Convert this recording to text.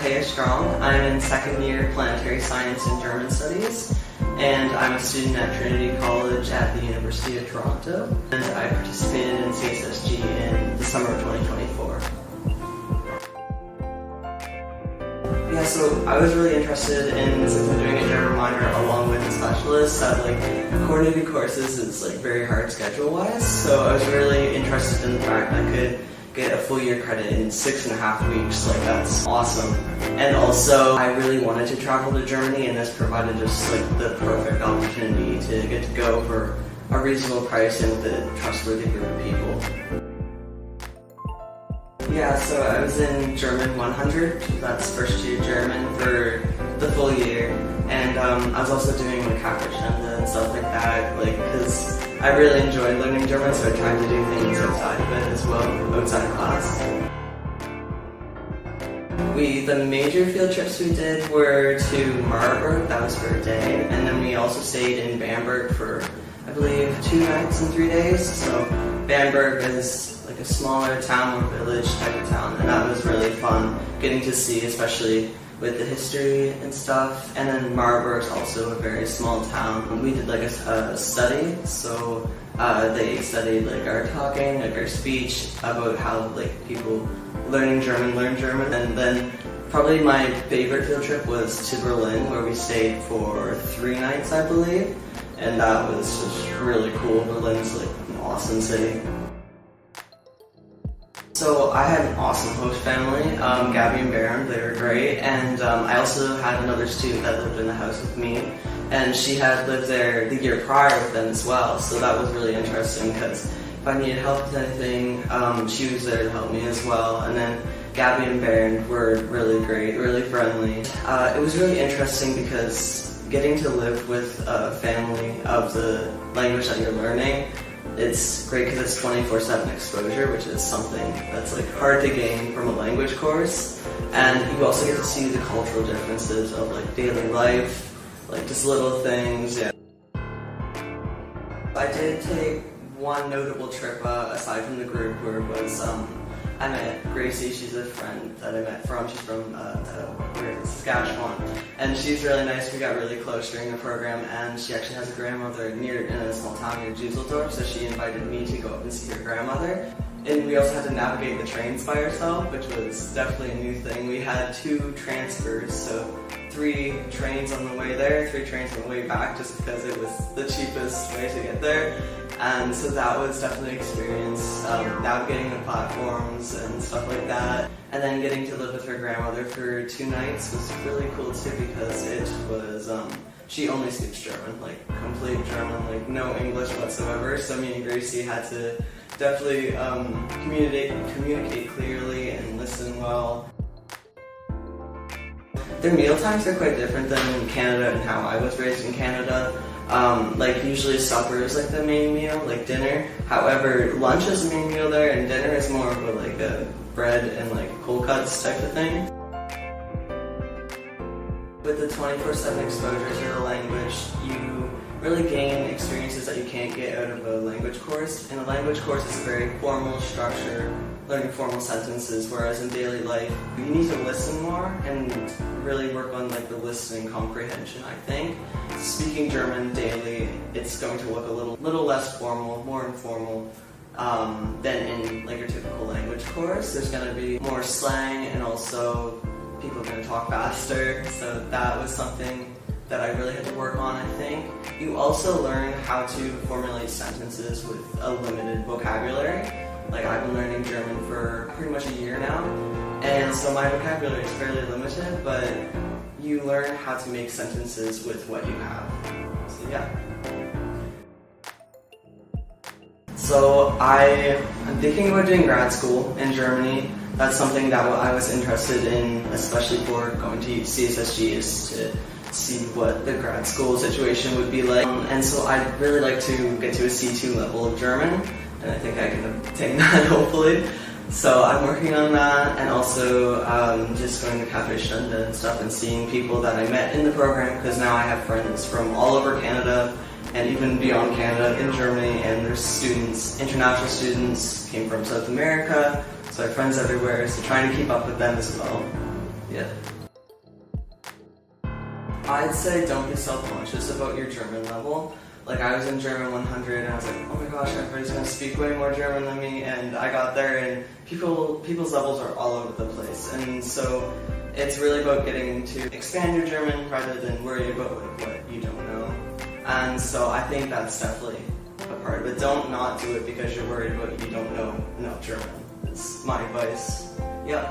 Tayah Strong. I'm in second year Planetary Science and German Studies, and I'm a student at Trinity College at the University of Toronto. And I participated in CSSG in the summer of 2024. Yeah, so I was really interested in simply doing a German minor along with a specialist. Coordinating courses is very hard schedule-wise, so I was really interested in the fact that I could get a full year credit in 6.5 weeks. That's awesome. And also, I really wanted to travel to Germany, and this provided just the perfect opportunity to get to go for a reasonable price and with a trustworthy group of people. Yeah, so I was in German 100, that's first year German for the full year, and I was also doing Kaffeestunde and stuff like that, because I really enjoyed learning German, so I tried to do things outside of it as well, outside of class. The major field trips we did were to Marburg, that was for a day, and then we also stayed in Bamberg for, I believe, 2 nights and 3 days. So Bamberg is a smaller town or village type of town, and that was really fun getting to see, especially with the history and stuff. And then Marburg's also a very small town. We did a study, so they studied our talking, our speech, about how people learning German learn German. And then probably my favorite field trip was to Berlin, where we stayed for 3 nights, I believe, and that was just really cool. Berlin's an awesome city. So I had an awesome host family, Gabby and Baron, they were great, and I also had another student that lived in the house with me, and she had lived there the year prior with them as well, so that was really interesting because if I needed help with anything, she was there to help me as well. And then Gabby and Baron were really great, really friendly. It was really interesting because getting to live with a family of the language that you're learning, it's great because it's 24/7 exposure, which is something that's hard to gain from a language course. And you also get to see the cultural differences of daily life, just little things. Yeah. I did take one notable trip aside from the group where it was I met Gracie. She's a friend that I met she's from Saskatchewan, and she's really nice. We got really close during the program, and she actually has a grandmother in a small town near Düsseldorf, so she invited me to go up and see her grandmother. And we also had to navigate the trains by ourselves, which was definitely a new thing. We had 2 transfers, so 3 trains on the way there, 3 trains on the way back, just because it was the cheapest way to get there. And so that was definitely an experience, navigating the platforms and stuff like that. And then getting to live with her grandmother for 2 nights was really cool too, because it was, she only speaks German, complete German, no English whatsoever. So me and Gracie had to definitely communicate clearly and listen well. Their meal times are quite different than in Canada and how I was raised in Canada. Usually supper is the main meal, dinner. However, lunch is the main meal there, and dinner is more of a bread and cold cuts type of thing. With the 24/7 exposure to the language, you really gain experiences that you can't get out of a language course. In a language course, it's a very formal structure, learning formal sentences, whereas in daily life, you need to listen more and really work on the listening comprehension, I think. Speaking German daily, it's going to look a little less formal, more informal than in your typical language course. There's going to be more slang, and also people are going to talk faster, so that was something that I really had to work on, I think. You also learn how to formulate sentences with a limited vocabulary. I've been learning German for pretty much a year now, and so my vocabulary is fairly limited, but you learn how to make sentences with what you have. So yeah. So I'm thinking about doing grad school in Germany. That's something that I was interested in, especially for going to CSSG, is to see what the grad school situation would be like. And so I'd really like to get to a C2 level of German, and I think I can obtain that hopefully. So I'm working on that, and also just going to Kaffeestunde and stuff and seeing people that I met in the program, because now I have friends from all over Canada and even beyond Canada in Germany, and there's students, international students, came from South America, so I have friends everywhere, so trying to keep up with them as well. Yeah. I'd say don't be self-conscious about your German level. Like, I was in German 100 and I was like, oh my gosh, everybody's gonna speak way more German than me, and I got there and people's levels are all over the place. And so it's really about getting to expand your German rather than worry about what you don't know. And so I think that's definitely a part of it. Don't not do it because you're worried about you don't know enough German. It's my advice. Yeah.